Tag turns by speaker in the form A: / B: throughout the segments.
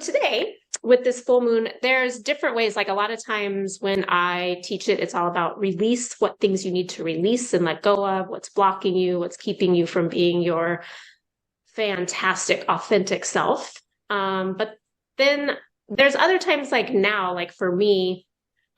A: Today, with this full moon, there's different ways. Like a lot of times when I teach it, it's all about release, what things you need to release and let go of, what's blocking you, what's keeping you from being your fantastic, authentic self. But then there's other times like now, like for me,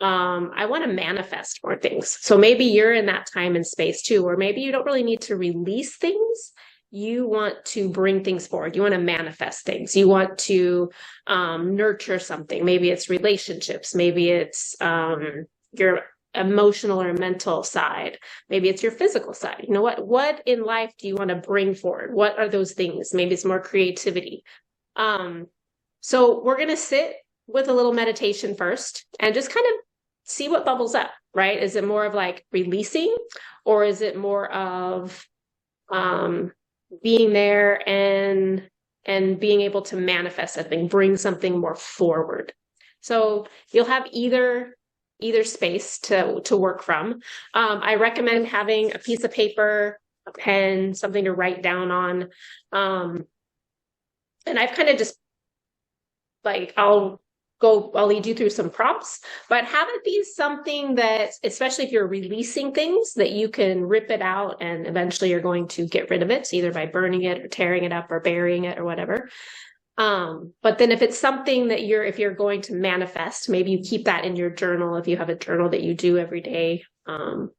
A: I want to manifest more things. So maybe you're in that time and space too, or maybe you don't really need to release things. You want to bring things forward. You want to manifest things. You want to nurture something. Maybe it's relationships. Maybe it's your emotional or mental side. Maybe it's your physical side. You know what? What in life do you want to bring forward? What are those things? Maybe it's more creativity. Um, so we're going to sit with a little meditation first and just kind of see what bubbles up, right? Is it more of like releasing, or is it more of being there and being able to manifest something, bring something more forward? So you'll have either space to work from. I recommend having a piece of paper, a pen, something to write down on. And I've kind of just like I'll lead you through some prompts, but have it be something that, especially if you're releasing things, that you can rip it out and eventually you're going to get rid of it, either by burning it or tearing it up or burying it or whatever. But then if it's something that if you're going to manifest, maybe you keep that in your journal if you have a journal that you do every day. And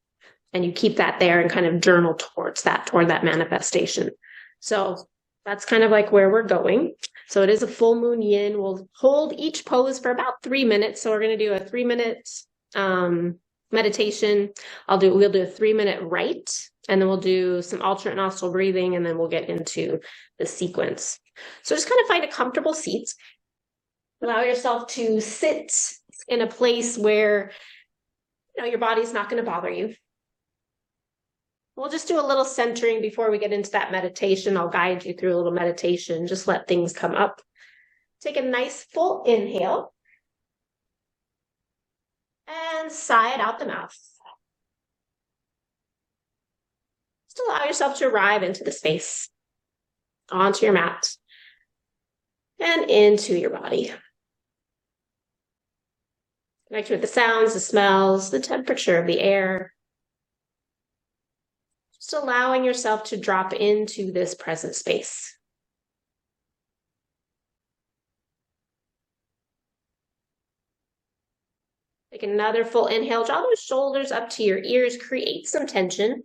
A: you keep that there and kind of journal toward that manifestation. So that's kind of like where we're going. So it is a full moon yin. We'll hold each pose for about 3 minutes. So we're going to do a 3-minute meditation. We'll do a 3-minute right, and then we'll do some alternate nostril breathing, and then we'll get into the sequence. So just kind of find a comfortable seat. Allow yourself to sit in a place where your body's not going to bother you. We'll just do a little centering before we get into that meditation. I'll guide you through a little meditation. Just let things come up. Take a nice full inhale. And sigh it out the mouth. Just allow yourself to arrive into the space, onto your mat, and into your body. Connect with the sounds, the smells, the temperature of the air. Just allowing yourself to drop into this present space. Take another full inhale, draw those shoulders up to your ears, create some tension.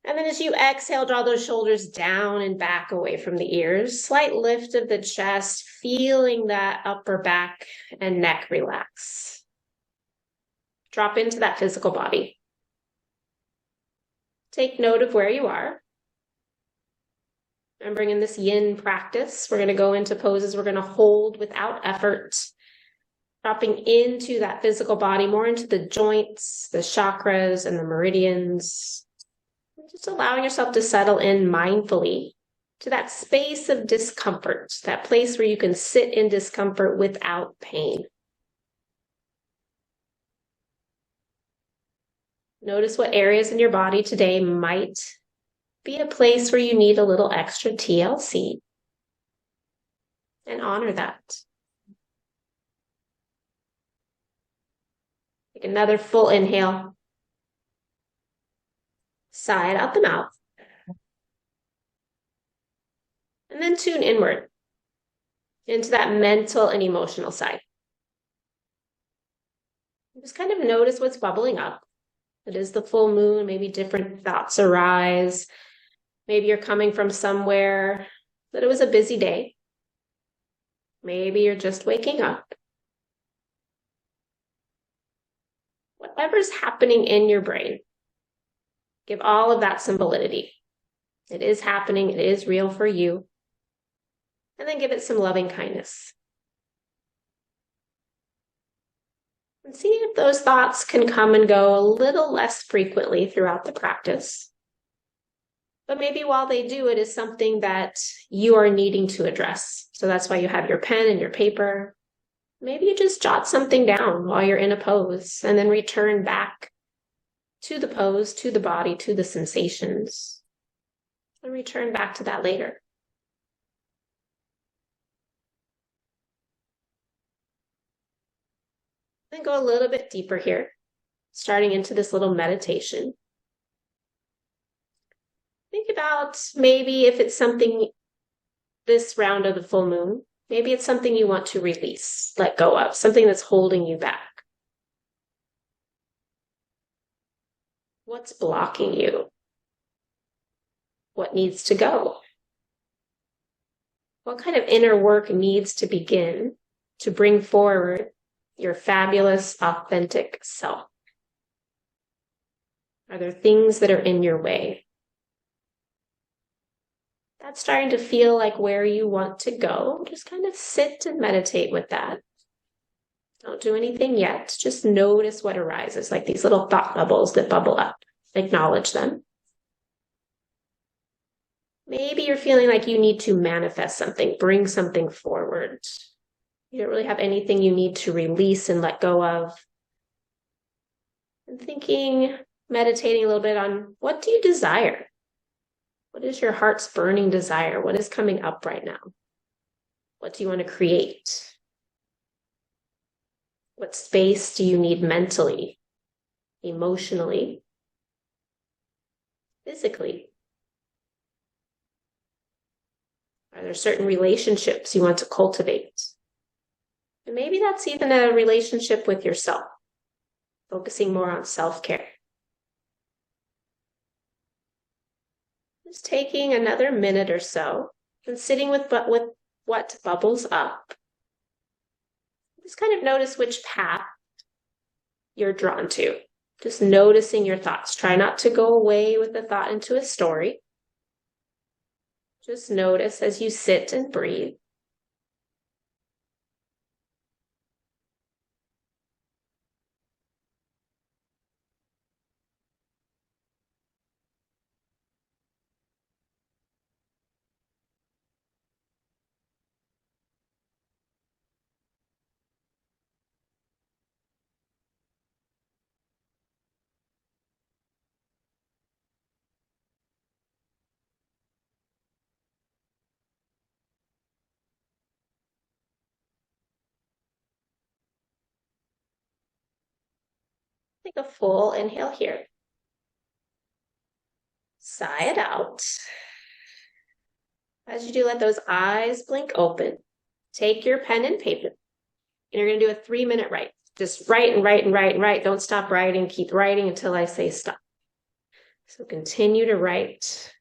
A: And then as you exhale, draw those shoulders down and back away from the ears. Slight lift of the chest, feeling that upper back and neck relax. Drop into that physical body. Take note of where you are. Remembering in this yin practice, we're going to go into poses we're going to hold without effort. Dropping into that physical body, more into the joints, the chakras, and the meridians. Just allowing yourself to settle in mindfully to that space of discomfort, that place where you can sit in discomfort without pain. Notice what areas in your body today might be a place where you need a little extra TLC, and honor that. Take another full inhale. Sigh it out the mouth. And then tune inward into that mental and emotional side. Just kind of notice what's bubbling up. It is the full moon, maybe different thoughts arise. Maybe you're coming from somewhere that it was a busy day. Maybe you're just waking up. Whatever's happening in your brain, give all of that some validity. It is happening. It is real for you. And then give it some loving kindness. And see if those thoughts can come and go a little less frequently throughout the practice. But maybe while they do, it is something that you are needing to address. So that's why you have your pen and your paper. Maybe you just jot something down while you're in a pose and then return back to the pose, to the body, to the sensations, and return back to that later. And go a little bit deeper here, starting into this little meditation. Think about maybe if it's something this round of the full moon, maybe it's something you want to release, let go of, something that's holding you back. What's blocking you? What needs to go? What kind of inner work needs to begin to bring forward your fabulous, authentic self? Are there things that are in your way? That's starting to feel like where you want to go. Just kind of sit and meditate with that. Don't do anything yet. Just notice what arises, like these little thought bubbles that bubble up. Acknowledge them. Maybe you're feeling like you need to manifest something, bring something forward. You don't really have anything you need to release and let go of. And thinking, meditating a little bit on what do you desire? What is your heart's burning desire? What is coming up right now? What do you want to create? What space do you need mentally, emotionally, physically? Are there certain relationships you want to cultivate? And maybe that's even a relationship with yourself, focusing more on self-care. Just taking another minute or so and sitting with what bubbles up. Just kind of notice which path you're drawn to. Just noticing your thoughts. Try not to go away with the thought into a story. Just notice as you sit and breathe. Take a full inhale here. Sigh it out. As you do, let those eyes blink open. Take your pen and paper, and you're going to do a 3-minute write. Just write and write and write and write. Don't stop writing. Keep writing until I say stop. So continue to write.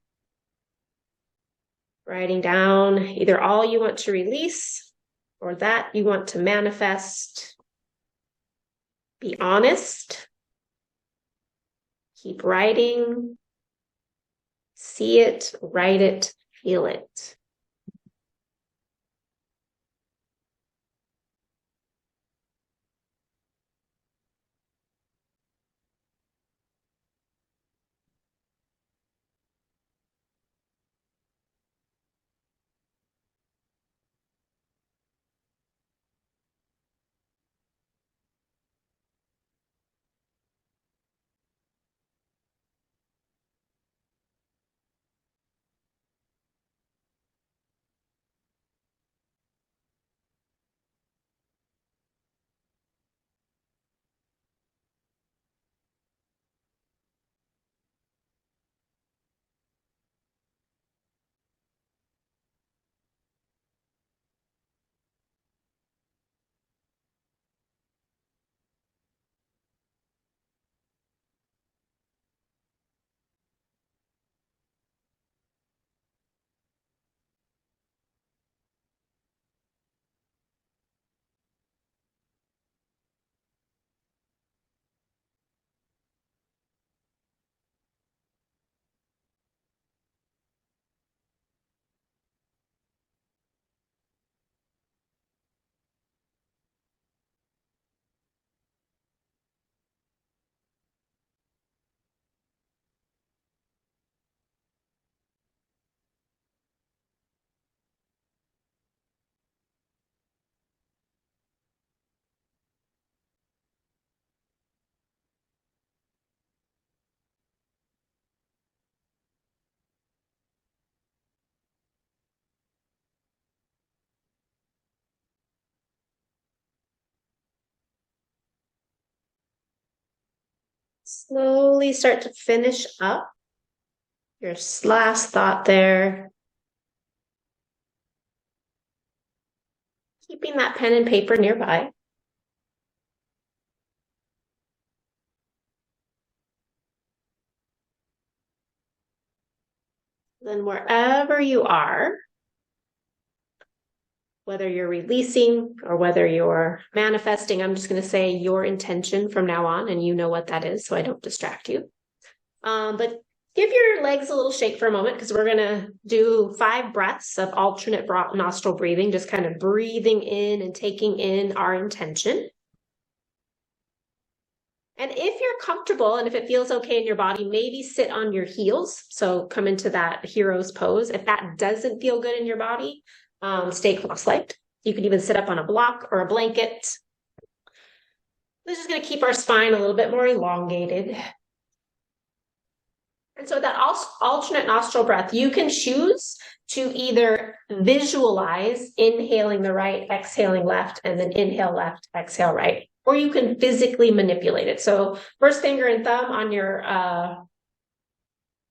A: Writing down either all you want to release or that you want to manifest. Be honest. Keep writing. See it, write it, feel it. Slowly start to finish up your last thought there. Keeping that pen and paper nearby. Then wherever you are, whether you're releasing or whether you're manifesting, I'm just going to say your intention from now on, and you know what that is, so I don't distract you. But give your legs a little shake for a moment, because we're going to do 5 breaths of alternate nostril breathing, just kind of breathing in and taking in our intention. And if you're comfortable and if it feels okay in your body, maybe sit on your heels. So come into that hero's pose. If that doesn't feel good in your body, stay cross-legged. You can even sit up on a block or a blanket. This is going to keep our spine a little bit more elongated. And so that alternate nostril breath, you can choose to either visualize inhaling the right, exhaling left, and then inhale left, exhale right. Or you can physically manipulate it. So first finger and thumb on your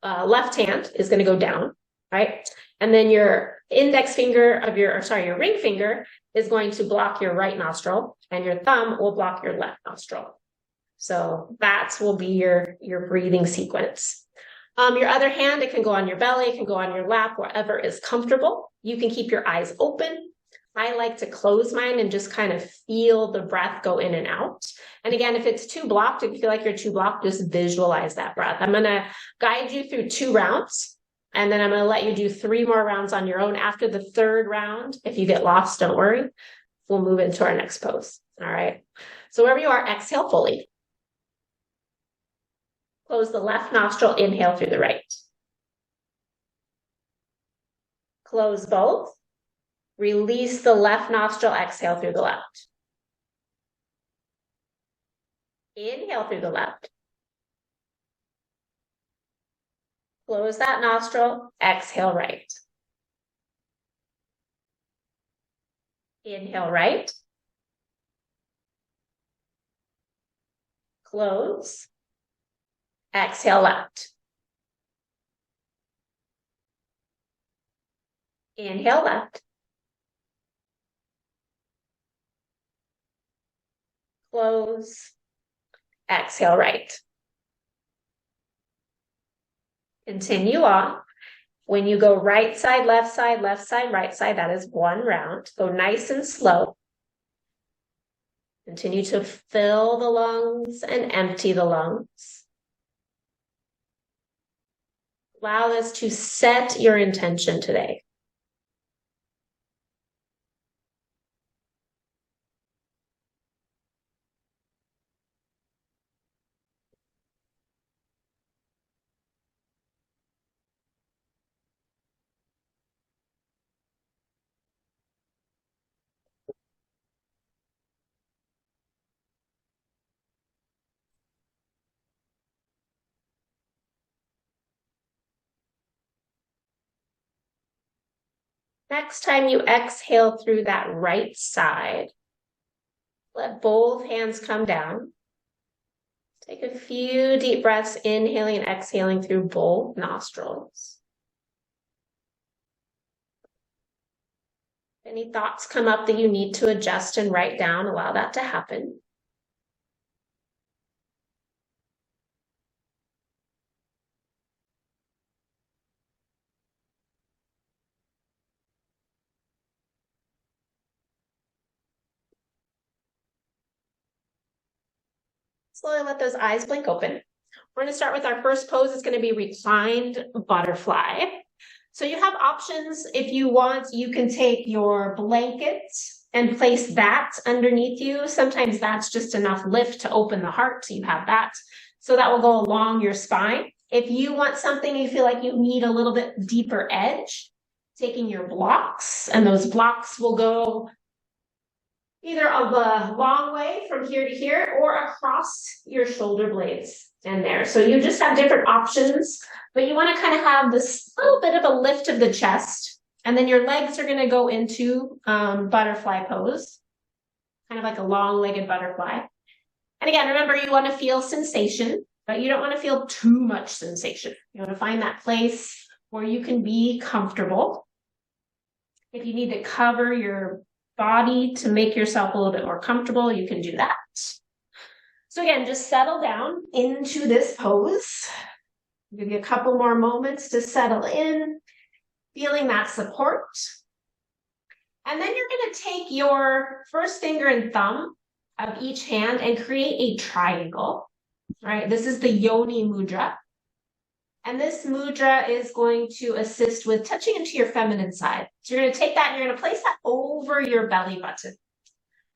A: left hand is going to go down, right? And then your index finger of your ring finger is going to block your right nostril, and your thumb will block your left nostril. So that will be your breathing sequence. Your other hand, it can go on your belly, it can go on your lap, wherever is comfortable. You can keep your eyes open. I like to close mine and just kind of feel the breath go in and out. And again, if it's too blocked, if you feel like you're too blocked, just visualize that breath. I'm going to guide you through 2 rounds, and then I'm going to let you do 3 more rounds on your own. After the 3rd round, if you get lost, don't worry. We'll move into our next pose. All right. So wherever you are, exhale fully. Close the left nostril, inhale through the right. Close both. Release the left nostril, exhale through the left. Inhale through the left. Close that nostril, exhale right. Inhale right. Close. Exhale left. Inhale left. Close. Exhale right. Continue on. When you go right side, right side, that is 1 round. Go nice and slow. Continue to fill the lungs and empty the lungs. Allow this to set your intention today. Next time you exhale through that right side, let both hands come down. Take a few deep breaths, inhaling and exhaling through both nostrils. Any thoughts come up that you need to adjust and write down, allow that to happen. Slowly let those eyes blink open. We're going to start with our first pose. It's going to be reclined butterfly. So you have options. If you want, you can take your blanket and place that underneath you. Sometimes that's just enough lift to open the heart. So you have that. So that will go along your spine. If you want something you feel like you need a little bit deeper edge, taking your blocks, and those blocks will go either a long way from here to here or across your shoulder blades in there. So you just have different options, but you want to kind of have this little bit of a lift of the chest, and then your legs are going to go into butterfly pose, kind of like a long-legged butterfly. And again, remember, you want to feel sensation. but you don't want to feel too much sensation. You want to find that place where you can be comfortable. If you need to cover your body to make yourself a little bit more comfortable, you can do that. So again, just settle down into this pose. I'll give you a couple more moments to settle in, feeling that support. And then you're going to take your first finger and thumb of each hand and create a triangle. All right, this is the Yoni Mudra. And this mudra is going to assist with touching into your feminine side. So you're going to take that and you're going to place that over your belly button.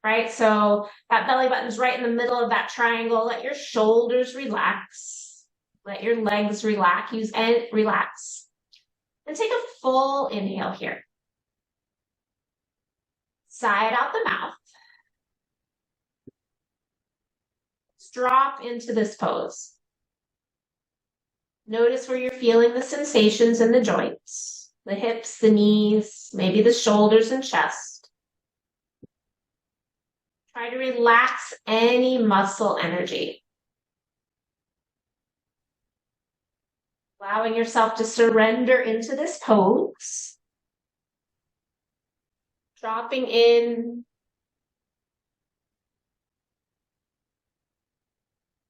A: Right? So that belly button's right in the middle of that triangle. Let your shoulders relax. Let your legs relax. Relax. And take a full inhale here. Side out the mouth. Drop into this pose. Notice where you're feeling the sensations in the joints, the hips, the knees, maybe the shoulders and chest. Try to relax any muscle energy. Allowing yourself to surrender into this pose. Dropping in.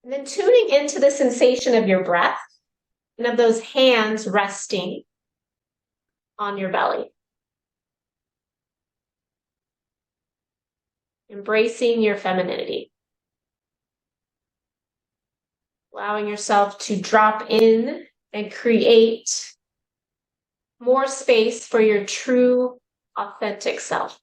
A: And then tuning into the sensation of your breath and of those hands resting on your belly. Embracing your femininity. Allowing yourself to drop in and create more space for your true, authentic self.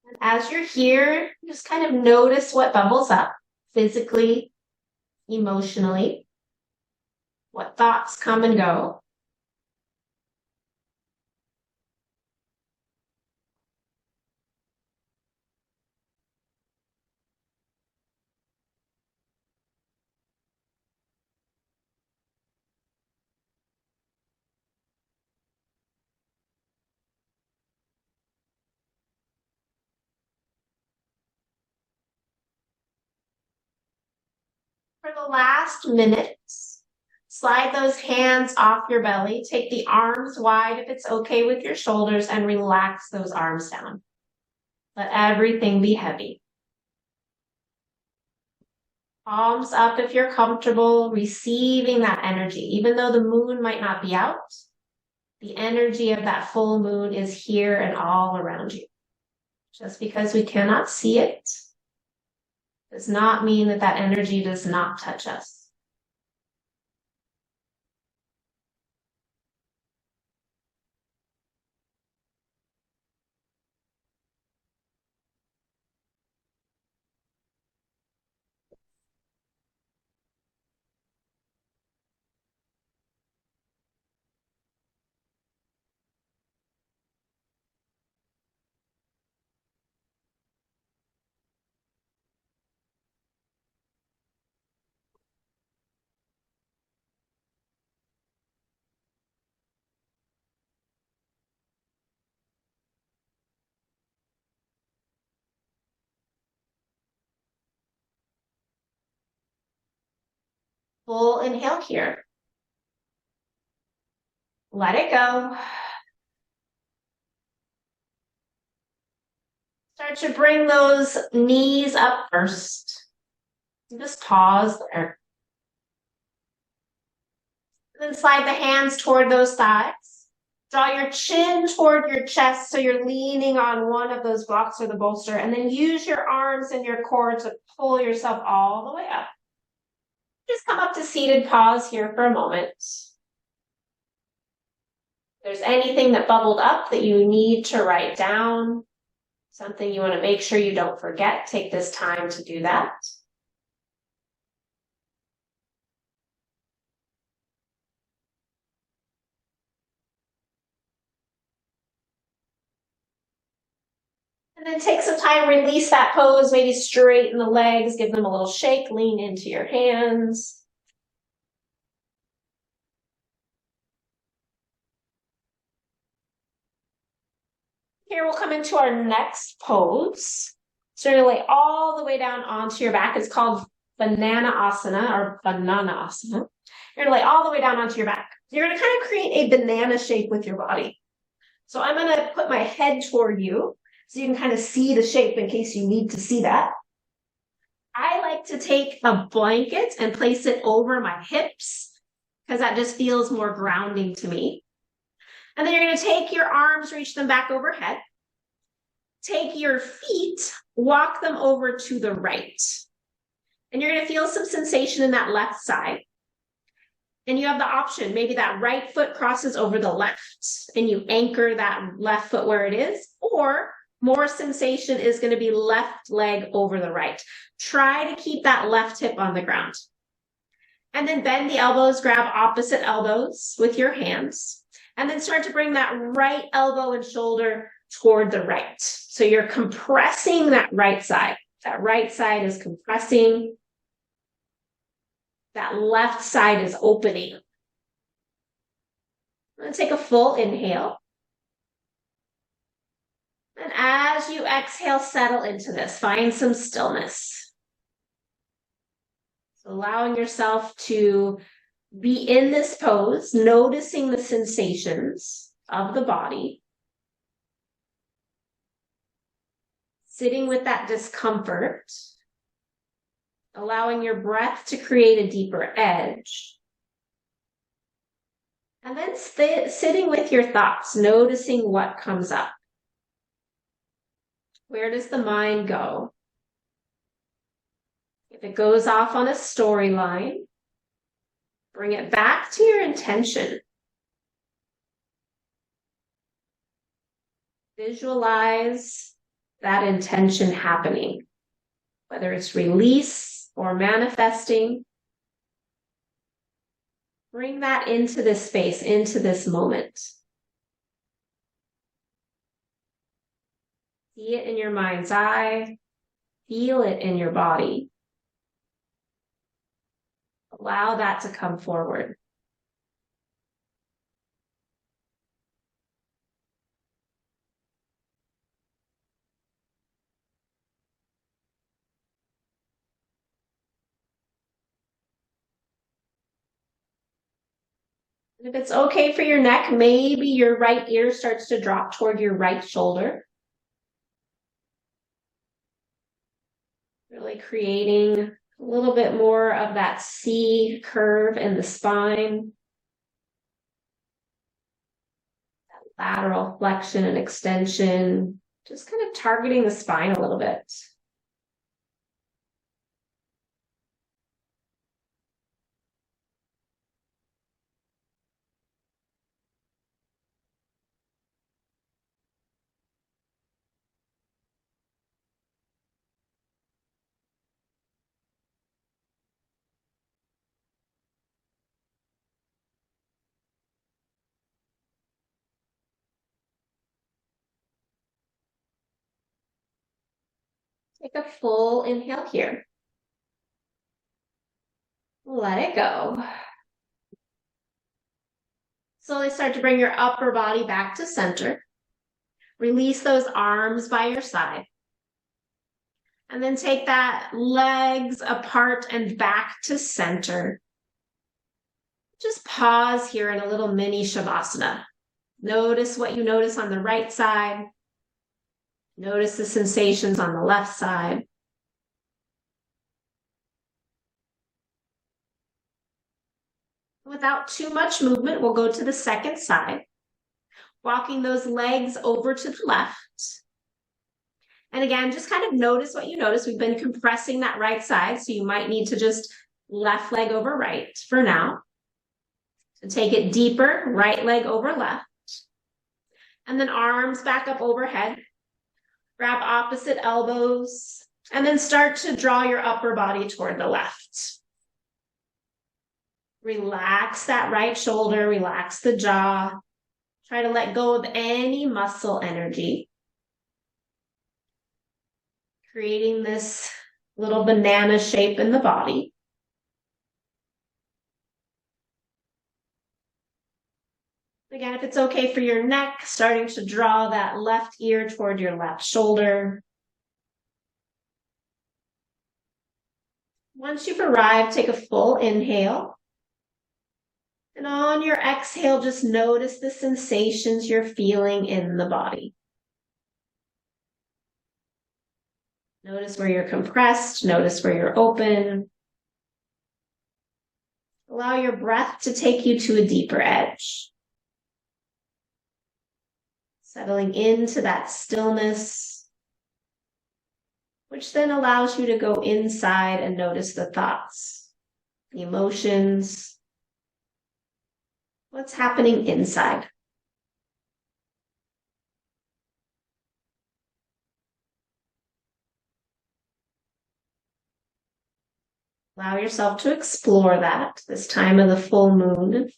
A: And as you're here, just kind of notice what bubbles up physically, emotionally, what thoughts come and go. For the last minute, slide those hands off your belly. Take the arms wide if it's okay with your shoulders and relax those arms down. Let everything be heavy. Palms up if you're comfortable, receiving that energy. Even though the moon might not be out, the energy of that full moon is here and all around you. Just because we cannot see it does not mean that that energy does not touch us. Full inhale here. Let it go. Start to bring those knees up first. Just pause there. Then slide the hands toward those thighs. Draw your chin toward your chest so you're leaning on one of those blocks or the bolster, and then use your arms and your core to pull yourself all the way up. Just come up to seated pause here for a moment. If there's anything that bubbled up that you need to write down, something you want to make sure you don't forget, take this time to do that. And then take some time, release that pose, maybe straighten the legs, give them a little shake, lean into your hands. Here we'll come into our next pose. So you're gonna lay all the way down onto your back. It's called banana asana or banana asana. You're gonna lay all the way down onto your back. You're gonna kind of create a banana shape with your body. So I'm gonna put my head toward you so you can kind of see the shape in case you need to see that. I like to take a blanket and place it over my hips because that just feels more grounding to me. And then you're going to take your arms, reach them back overhead. Take your feet, walk them over to the right. And you're going to feel some sensation in that left side. And you have the option, maybe that right foot crosses over the left and you anchor that left foot where it is, or more sensation is going to be left leg over the right. Try to keep that left hip on the ground. And then bend the elbows, grab opposite elbows with your hands. And then start to bring that right elbow and shoulder toward the right. So you're compressing that right side. That right side is compressing. That left side is opening. I'm going to take a full inhale. And as you exhale, settle into this. Find some stillness. So allowing yourself to be in this pose, noticing the sensations of the body, sitting with that discomfort, allowing your breath to create a deeper edge, and then sitting with your thoughts, noticing what comes up. Where does the mind go? If it goes off on a storyline, bring it back to your intention. Visualize that intention happening, whether it's release or manifesting. Bring that into this space, into this moment. See it in your mind's eye. Feel it in your body. Allow that to come forward. And if it's okay for your neck, maybe your right ear starts to drop toward your right shoulder. Really creating a little bit more of that C curve in the spine. That lateral flexion and extension. Just kind of targeting the spine a little bit. Take a full inhale here. Let it go. Slowly start to bring your upper body back to center. Release those arms by your side. And then take that legs apart and back to center. Just pause here in a little mini Shavasana. Notice what you notice on the right side. Notice the sensations on the left side. Without too much movement, we'll go to the second side, walking those legs over to the left. And again, just kind of notice what you notice. We've been compressing that right side, so you might need to just left leg over right for now. So take it deeper, right leg over left. And then arms back up overhead. Grab opposite elbows, and then start to draw your upper body toward the left. Relax that right shoulder, relax the jaw. Try to let go of any muscle energy. creating this little banana shape in the body. Again, if it's okay for your neck, starting to draw that left ear toward your left shoulder. Once you've arrived, take a full inhale. And on your exhale, just notice the sensations you're feeling in the body. Notice where you're compressed, notice where you're open. Allow your breath to take you to a deeper edge. Settling into that stillness, which then allows you to go inside and notice the thoughts, the emotions, what's happening inside. Allow yourself to explore that this time of the full moon,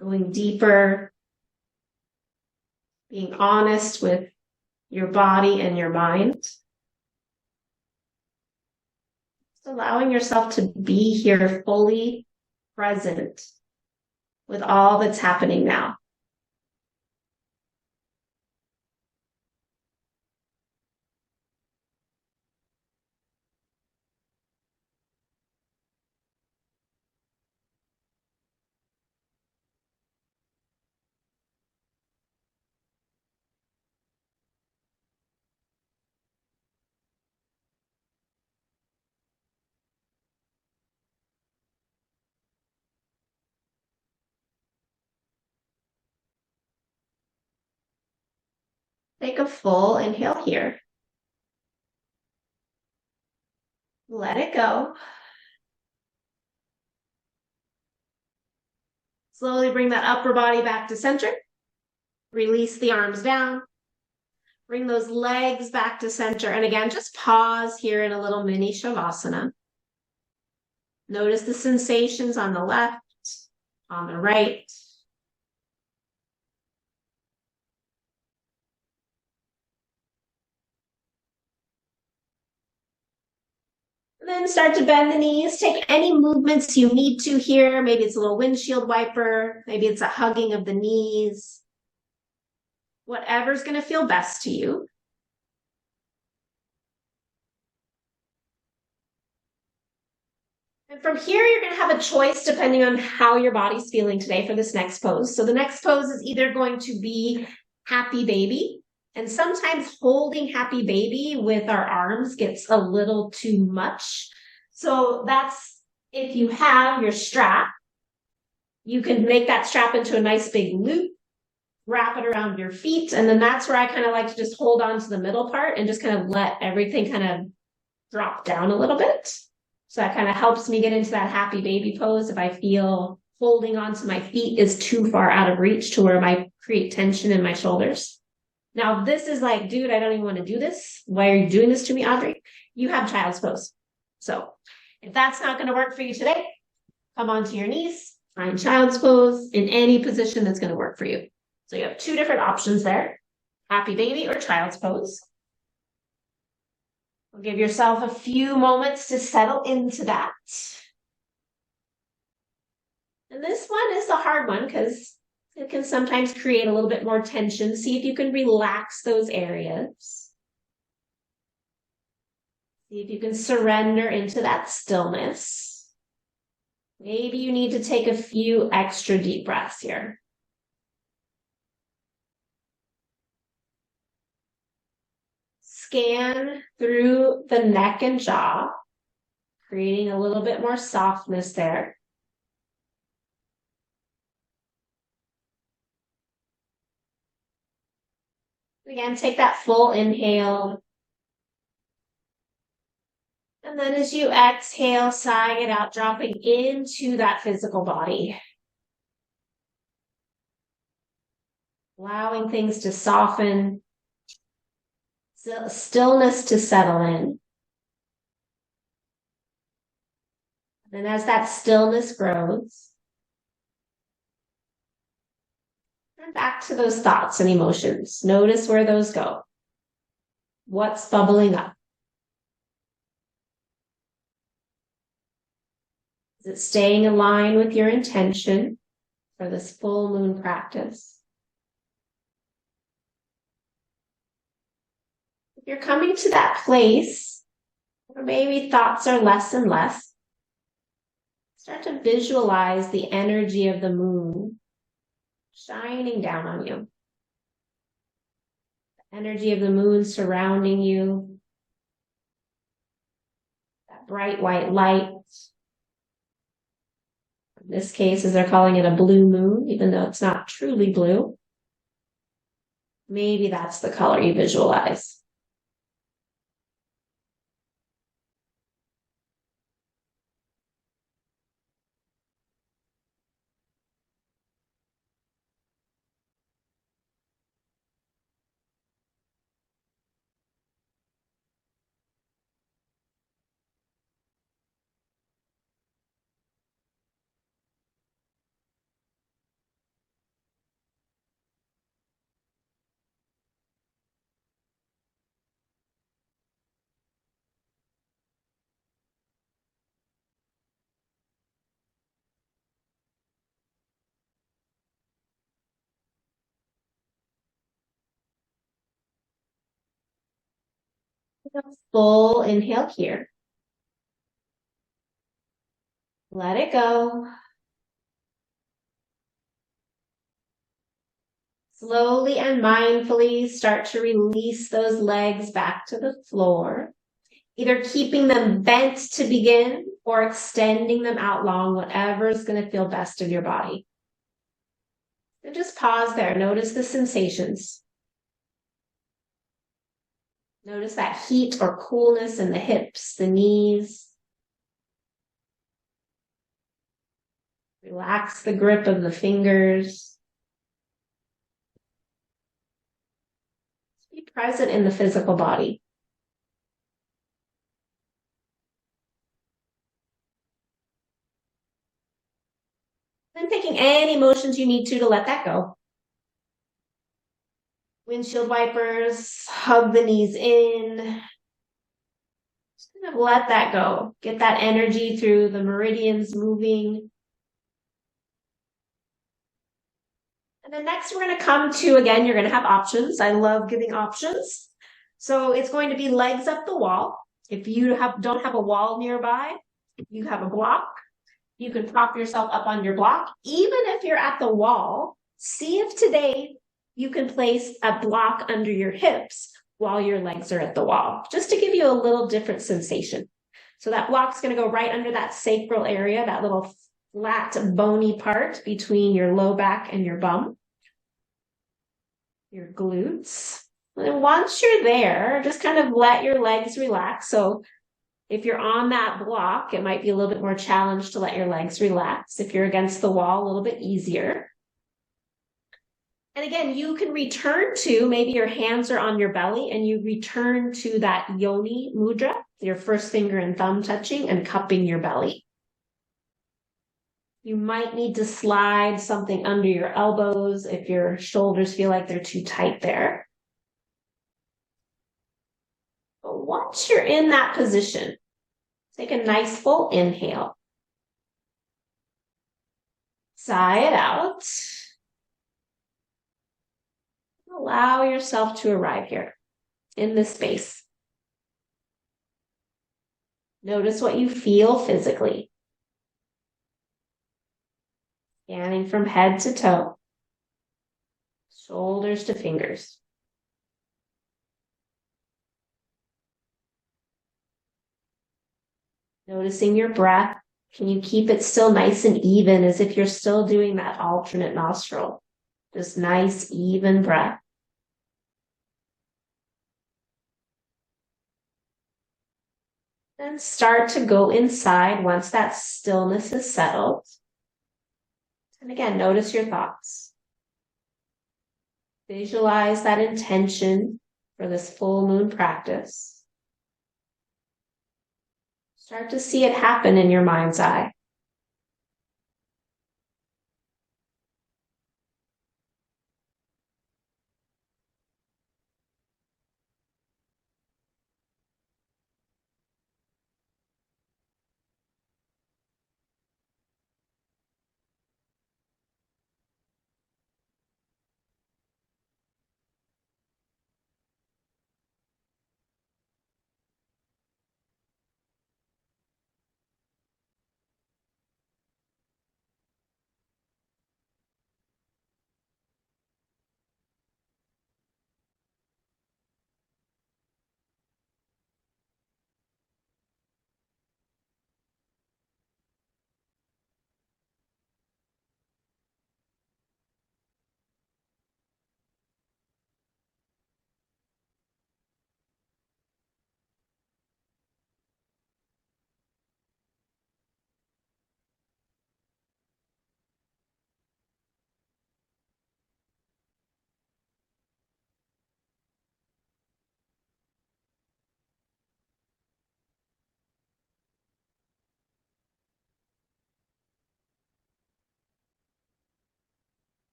A: going deeper, being honest with your body and your mind. Just allowing yourself to be here fully present with all that's happening now. Take a full inhale here. Let it go. Slowly bring that upper body back to center. Release the arms down. Bring those legs back to center. And again, just pause here in a little mini Shavasana. Notice the sensations on the left, on the right. And then start to bend the knees. Take any movements you need to here. Maybe it's a little windshield wiper. Maybe it's a hugging of the knees. Whatever's going to feel best to you. And from here, you're going to have a choice depending on how your body's feeling today for this next pose. So the next pose is either going to be happy baby. And sometimes holding happy baby with our arms gets a little too much. So that's if you have your strap, you can make that strap into a nice big loop, wrap it around your feet. And then that's where I kind of like to just hold on to the middle part and just kind of let everything kind of drop down a little bit. So that kind of helps me get into that happy baby pose if I feel holding onto my feet is too far out of reach to where I might create tension in my shoulders. Now, this is like, dude, I don't even want to do this. Why are you doing this to me, Audrey? You have child's pose. So if that's not going to work for you today, come onto your knees, find child's pose in any position that's going to work for you. So you have two different options there, happy baby or child's pose. We'll give yourself a few moments to settle into that. And this one is the hard one because it can sometimes create a little bit more tension. See if you can relax those areas. See if you can surrender into that stillness. Maybe you need to take a few extra deep breaths here. Scan through the neck and jaw, creating a little bit more softness there. Again, take that full inhale. And then as you exhale, sighing it out, dropping into that physical body. Allowing things to soften. Stillness to settle in. And as that stillness grows, turn back to those thoughts and emotions. Notice where those go. What's bubbling up? Is it staying in line with your intention for this full moon practice? If you're coming to that place where maybe thoughts are less and less, start to visualize the energy of the moon shining down on you. The energy of the moon surrounding you. That bright white light. In this case, as they're calling it a blue moon, even though it's not truly blue. Maybe that's the color you visualize. Full inhale here. Let it go. Slowly and mindfully start to release those legs back to the floor, either keeping them bent to begin or extending them out long, whatever is going to feel best in your body. And just pause there. Notice the sensations. Notice that heat or coolness in the hips, the knees. Relax the grip of the fingers. Be present in the physical body. Then taking any motions you need to let that go. Windshield wipers, hug the knees in. Just kind of let that go. Get that energy through the meridians moving. And then next we're going to come to, again, you're going to have options. I love giving options. So it's going to be legs up the wall. If you don't have a wall nearby, you have a block. You can prop yourself up on your block. Even if you're at the wall, see if today you can place a block under your hips while your legs are at the wall, just to give you a little different sensation. So that block's going to go right under that sacral area, that little flat bony part between your low back and your bum, your glutes. And then once you're there, just kind of let your legs relax. So if you're on that block, it might be a little bit more challenged to let your legs relax. If you're against the wall, a little bit easier. And again, you can return to, maybe your hands are on your belly and you return to that yoni mudra, your first finger and thumb touching and cupping your belly. You might need to slide something under your elbows if your shoulders feel like they're too tight there. But once you're in that position, take a nice full inhale. Sigh it out. Allow yourself to arrive here in this space. Notice what you feel physically. Scanning from head to toe, shoulders to fingers. Noticing your breath. Can you keep it still nice and even as if you're still doing that alternate nostril? Just nice, even breath. Then start to go inside once that stillness is settled. And again, notice your thoughts. Visualize that intention for this full moon practice. Start to see it happen in your mind's eye.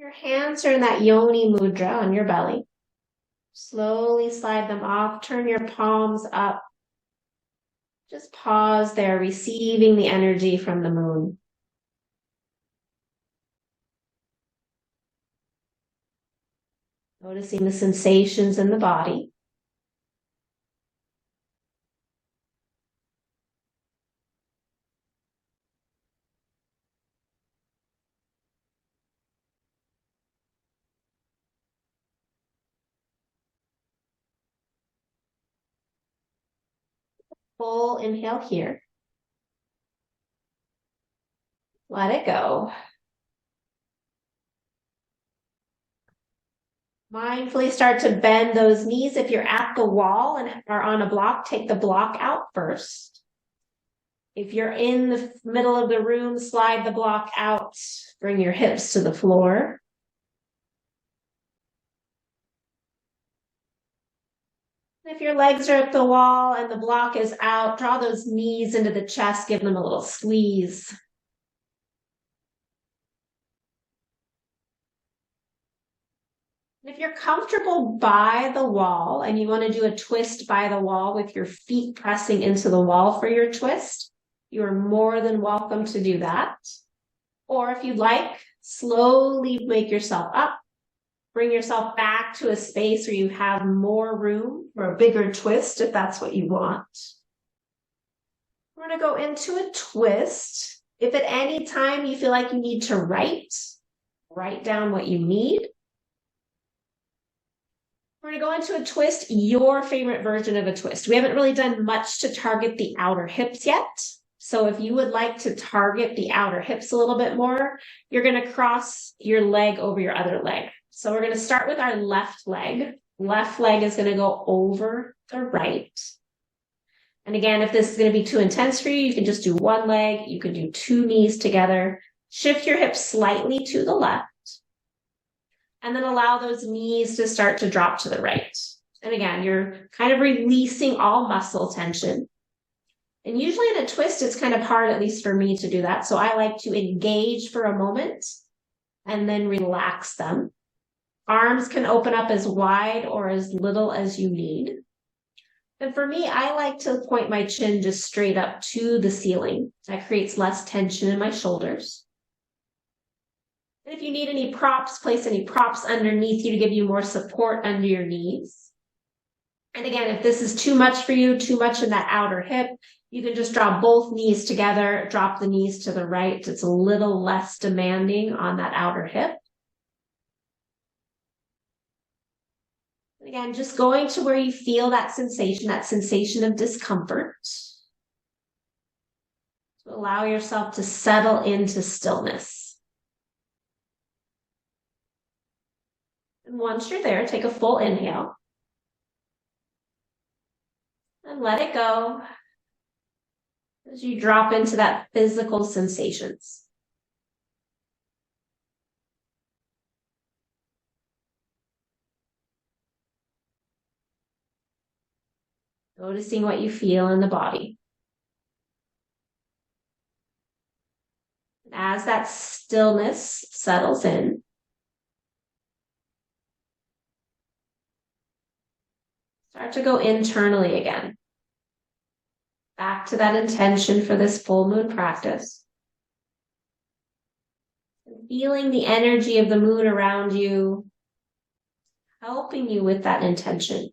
A: Your hands are in that yoni mudra on your belly. Slowly slide them off, turn your palms up. Just pause there, receiving the energy from the moon. Noticing the sensations in the body. Full inhale here. Let it go. Mindfully start to bend those knees. If you're at the wall and are on a block, take the block out first. If you're in the middle of the room, slide the block out. Bring your hips to the floor. If your legs are at the wall and the block is out, draw those knees into the chest, give them a little squeeze. If you're comfortable by the wall and you want to do a twist by the wall with your feet pressing into the wall for your twist, you are more than welcome to do that. Or if you'd like, slowly wake yourself up. Bring yourself back to a space where you have more room for a bigger twist if that's what you want. We're going to go into a twist. If at any time you feel like you need to write down what you need. We're going to go into a twist, your favorite version of a twist. We haven't really done much to target the outer hips yet. So if you would like to target the outer hips a little bit more, you're going to cross your leg over your other leg. So we're going to start with our left leg. Left leg is going to go over the right. And again, if this is going to be too intense for you, you can just do one leg. You can do two knees together. Shift your hips slightly to the left. And then allow those knees to start to drop to the right. And again, you're kind of releasing all muscle tension. And usually in a twist, it's kind of hard, at least for me, to do that. So I like to engage for a moment and then relax them. Arms can open up as wide or as little as you need. And for me, I like to point my chin just straight up to the ceiling. That creates less tension in my shoulders. And if you need any props, place any props underneath you to give you more support under your knees. And again, if this is too much for you, too much in that outer hip, you can just draw both knees together, drop the knees to the right. It's a little less demanding on that outer hip. And again, just going to where you feel that sensation of discomfort. So allow yourself to settle into stillness. And once you're there, take a full inhale. And let it go as you drop into that physical sensations. Noticing what you feel in the body. As that stillness settles in, start to go internally again. Back to that intention for this full moon practice. Feeling the energy of the moon around you, helping you with that intention.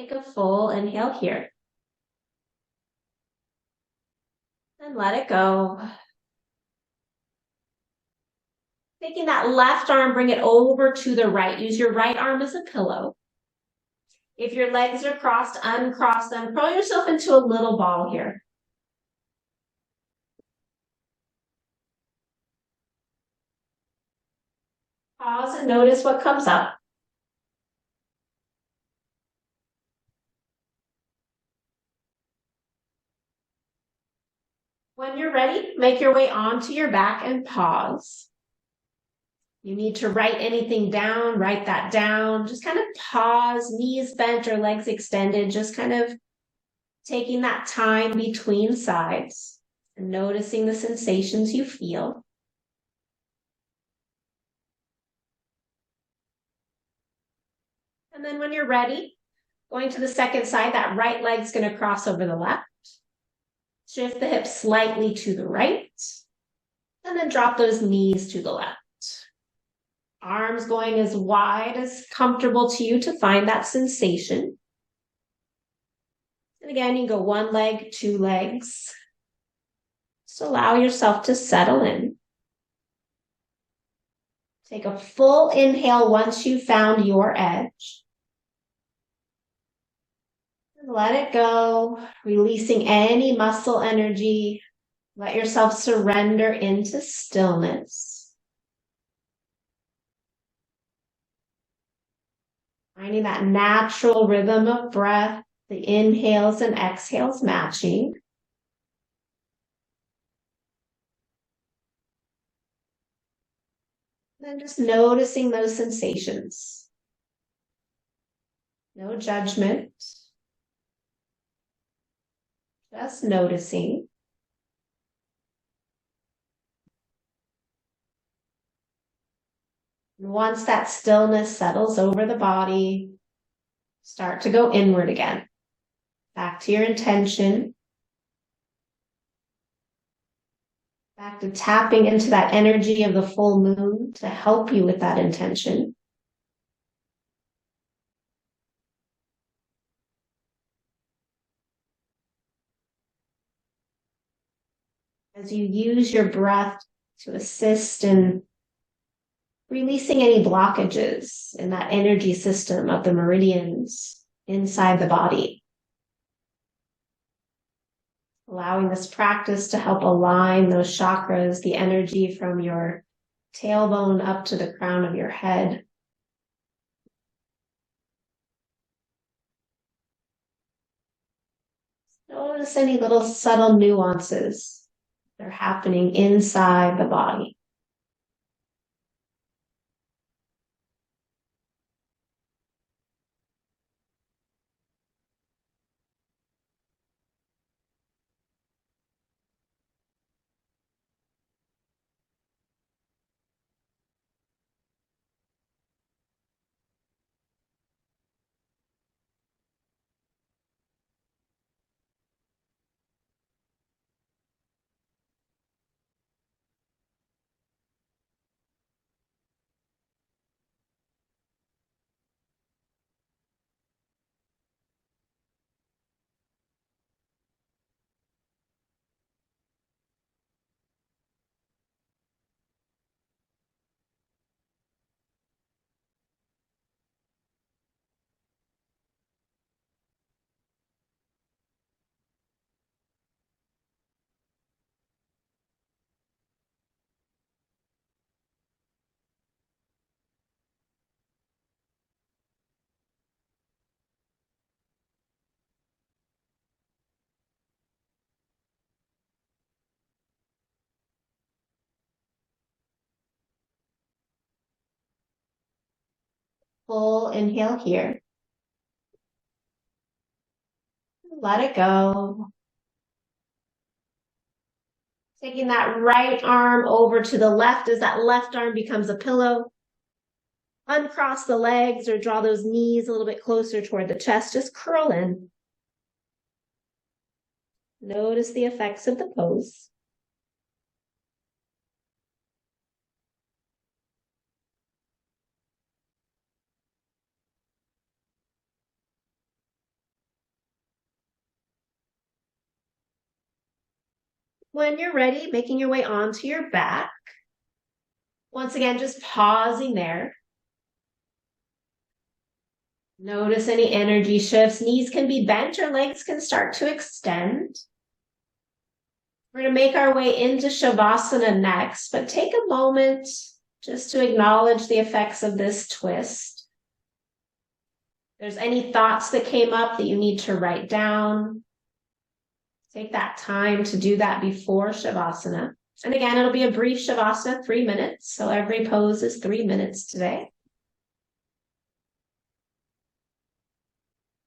A: Take a full inhale here. And let it go. Taking that left arm, bring it over to the right. Use your right arm as a pillow. If your legs are crossed, uncross them. Curl yourself into a little ball here. Pause and notice what comes up. When you're ready, make your way onto your back and pause. You need to write anything down, write that down. Just kind of pause, knees bent or legs extended, just kind of taking that time between sides and noticing the sensations you feel. And then when you're ready, going to the second side, that right leg's going to cross over the left. Shift the hips slightly to the right. And then drop those knees to the left. Arms going as wide as comfortable to you to find that sensation. And again, you can go one leg, two legs. Just allow yourself to settle in. Take a full inhale once you've found your edge. And let it go, releasing any muscle energy. Let yourself surrender into stillness. Finding that natural rhythm of breath, the inhales and exhales matching. Then just noticing those sensations. No judgment. Just noticing. And once that stillness settles over the body, start to go inward again. Back to your intention. Back to tapping into that energy of the full moon to help you with that intention. As you use your breath to assist in releasing any blockages in that energy system of the meridians inside the body. Allowing this practice to help align those chakras, the energy from your tailbone up to the crown of your head. Notice any little subtle nuances that are happening inside the body. Full inhale here. Let it go. Taking that right arm over to the left as that left arm becomes a pillow. Uncross the legs or draw those knees a little bit closer toward the chest. Just curl in. Notice the effects of the pose. When you're ready, making your way onto your back. Once again, just pausing there. Notice any energy shifts. Knees can be bent or legs can start to extend. We're going to make our way into Shavasana next, but take a moment just to acknowledge the effects of this twist. If there's any thoughts that came up that you need to write down, take that time to do that before Shavasana. And again, it'll be a brief Shavasana, 3 minutes. So every pose is 3 minutes today.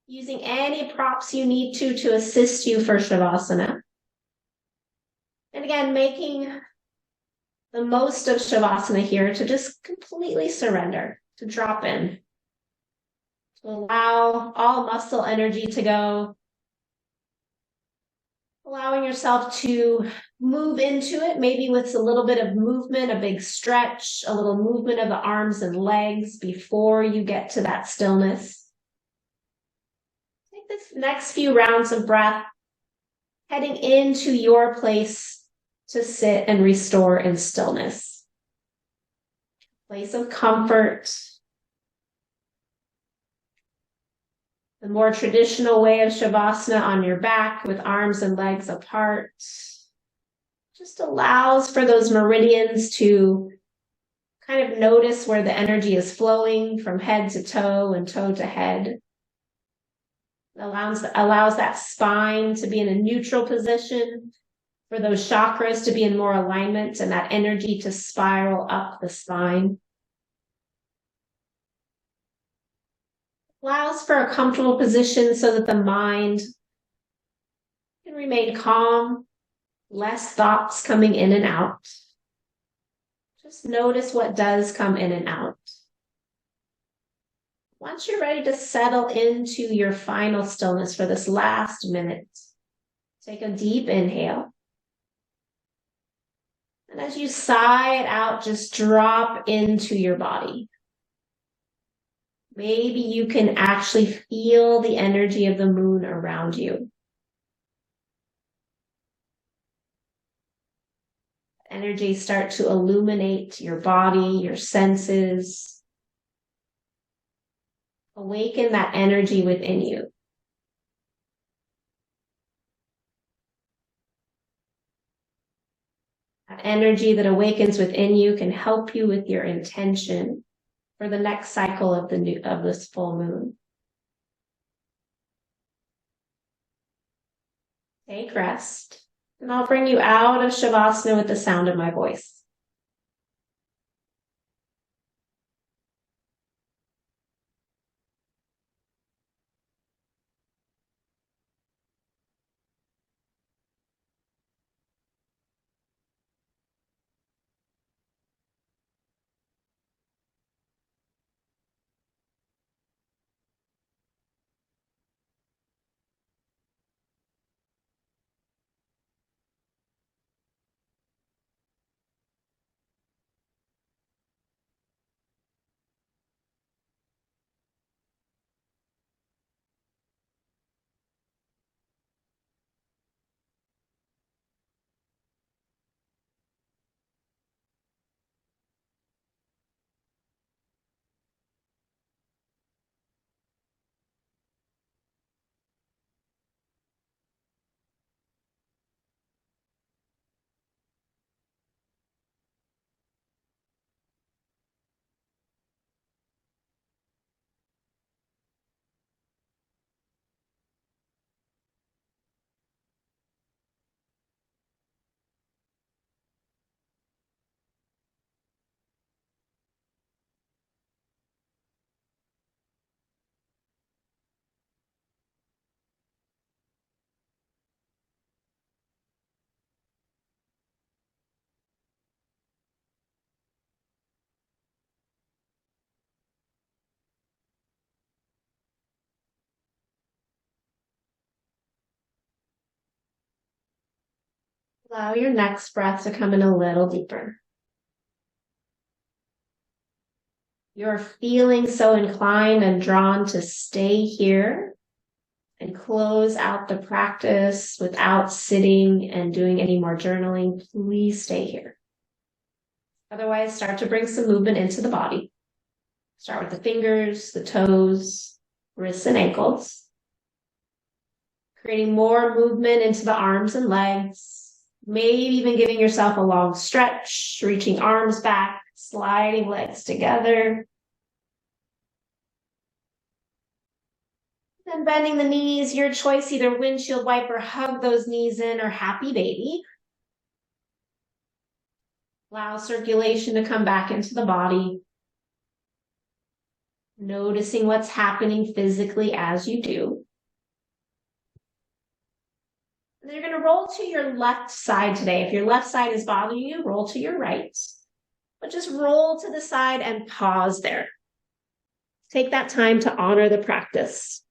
A: Using any props you need to assist you for Shavasana. And again, making the most of Shavasana here to just completely surrender, to drop in, to allow all muscle energy to go, allowing yourself to move into it, maybe with a little bit of movement, a big stretch, a little movement of the arms and legs before you get to that stillness. Take this next few rounds of breath, heading into your place to sit and restore in stillness. Place of comfort. The more traditional way of Shavasana on your back with arms and legs apart just allows for those meridians to kind of notice where the energy is flowing from head to toe and toe to head. It allows that spine to be in a neutral position, for those chakras to be in more alignment and that energy to spiral up the spine. Allows for a comfortable position so that the mind can remain calm, less thoughts coming in and out. Just notice what does come in and out. Once you're ready to settle into your final stillness for this last minute, take a deep inhale. And as you sigh it out, just drop into your body. Maybe you can actually feel the energy of the moon around you. Energy start to illuminate your body, your senses. Awaken that energy within you. That energy that awakens within you can help you with your intention for the next cycle of this full moon. Take rest, and I'll bring you out of Shavasana with the sound of my voice. Allow your next breath to come in a little deeper. You're feeling so inclined and drawn to stay here and close out the practice without sitting and doing any more journaling, please stay here. Otherwise, start to bring some movement into the body. Start with the fingers, the toes, wrists, and ankles. Creating more movement into the arms and legs. Maybe even giving yourself a long stretch, reaching arms back, sliding legs together. Then bending the knees, your choice, either windshield wiper, hug those knees in, or happy baby. Allow circulation to come back into the body. Noticing what's happening physically as you do. And then you're going to roll to your left side today. If your left side is bothering you, roll to your right. But just roll to the side and pause there. Take that time to honor the practice.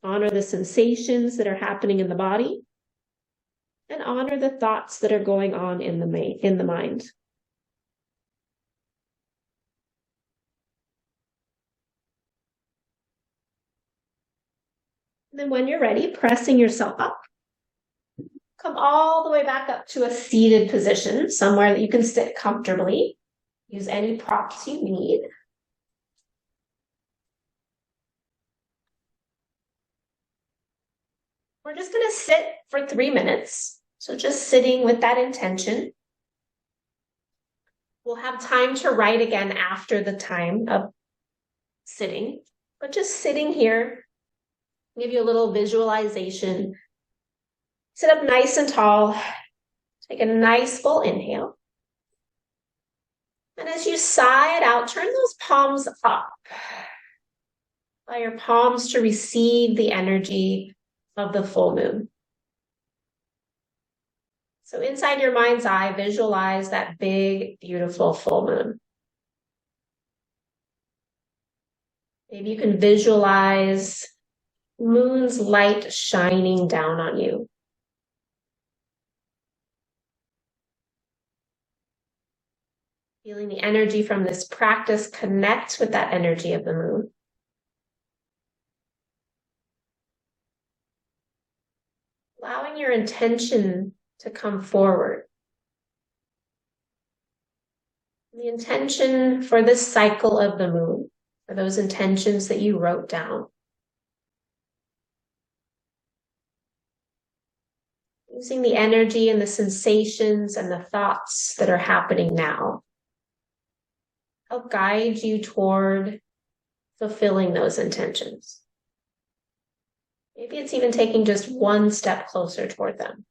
A: Honor the sensations that are happening in the body. And honor the thoughts that are going on in the mind. And then when you're ready, pressing yourself up. Come all the way back up to a seated position, somewhere that you can sit comfortably. Use any props you need. We're just going to sit for 3 minutes. So just sitting with that intention. We'll have time to write again after the time of sitting, but just sitting here, give you a little visualization. Sit up nice and tall. Take a nice full inhale. And as you sigh it out, turn those palms up. Allow your palms to receive the energy of the full moon. So inside your mind's eye, visualize that big, beautiful full moon. Maybe you can visualize moon's light shining down on you. Feeling the energy from this practice connect with that energy of the moon. Allowing your intention to come forward. The intention for this cycle of the moon, for those intentions that you wrote down. Using the energy and the sensations and the thoughts that are happening now. Help guide you toward fulfilling those intentions. Maybe it's even taking just one step closer toward them.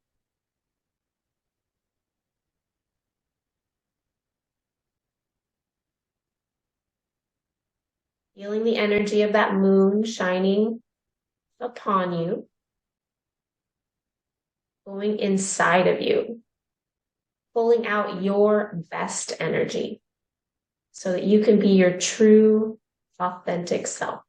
A: Feeling the energy of that moon shining upon you, going inside of you, pulling out your best energy so that you can be your true, authentic self.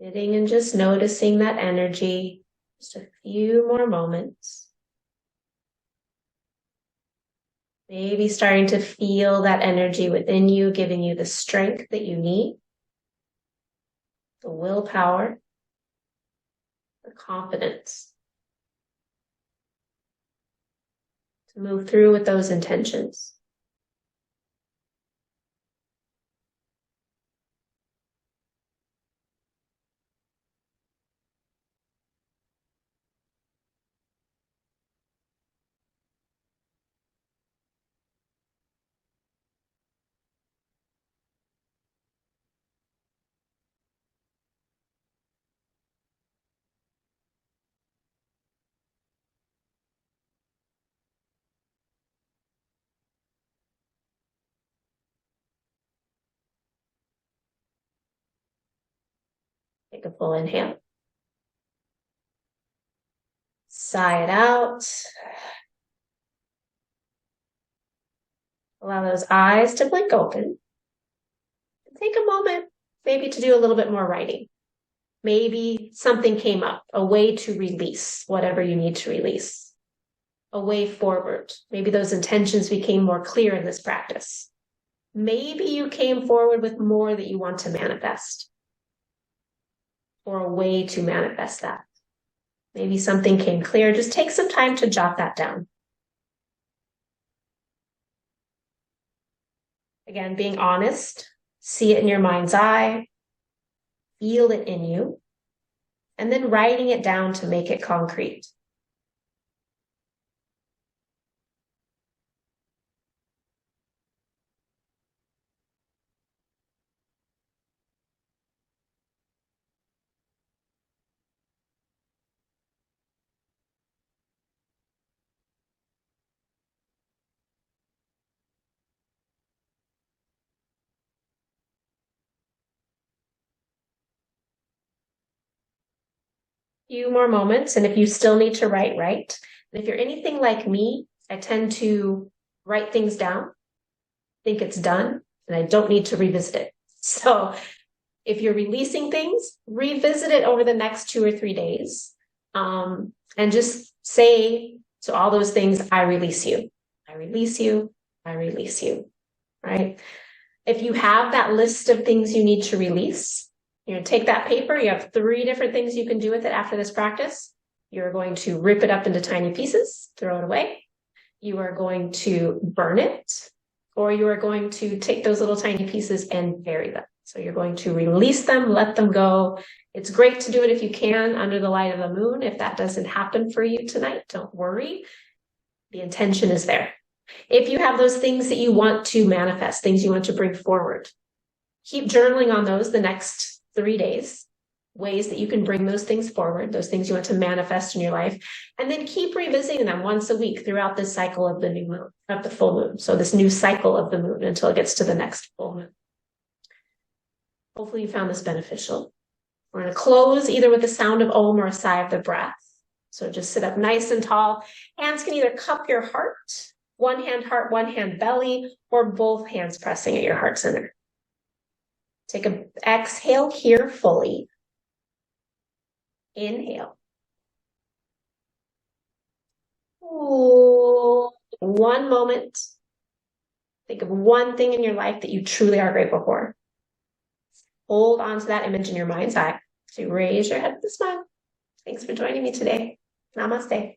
A: Sitting and just noticing that energy, just a few more moments. Maybe starting to feel that energy within you, giving you the strength that you need, the willpower, the confidence to move through with those intentions. Take a full inhale. Sigh it out. Allow those eyes to blink open. Take a moment maybe to do a little bit more writing. Maybe something came up, a way to release whatever you need to release, a way forward. Maybe those intentions became more clear in this practice. Maybe you came forward with more that you want to manifest, or a way to manifest that. Maybe something came clear. Just take some time to jot that down. Again, being honest, see it in your mind's eye, feel it in you, and then writing it down to make it concrete. Few more moments, and if you still need to write, write. And if you're anything like me, I tend to write things down, think it's done, and I don't need to revisit it. So if you're releasing things, revisit it over the next 2 or 3 days, and just say to all those things, I release you, I release you, I release you, right? If you have that list of things you need to release, you're going to take that paper. You have 3 different things you can do with it after this practice. You're going to rip it up into tiny pieces, throw it away. You are going to burn it, or you are going to take those little tiny pieces and bury them. So you're going to release them, let them go. It's great to do it if you can under the light of the moon. If that doesn't happen for you tonight, don't worry. The intention is there. If you have those things that you want to manifest, things you want to bring forward, keep journaling on those the next 3 days, ways that you can bring those things forward, those things you want to manifest in your life, and then keep revisiting them once a week throughout this cycle of the new moon, of the full moon. So this new cycle of the moon until it gets to the next full moon. Hopefully you found this beneficial. We're going to close either with the sound of Om or a sigh of the breath. So just sit up nice and tall. Hands can either cup your heart, one hand belly, or both hands pressing at your heart center. Take an exhale here fully. Inhale. Ooh. One moment. Think of one thing in your life that you truly are grateful for. Hold on to that image in your mind's eye. So raise your head with a smile. Thanks for joining me today. Namaste.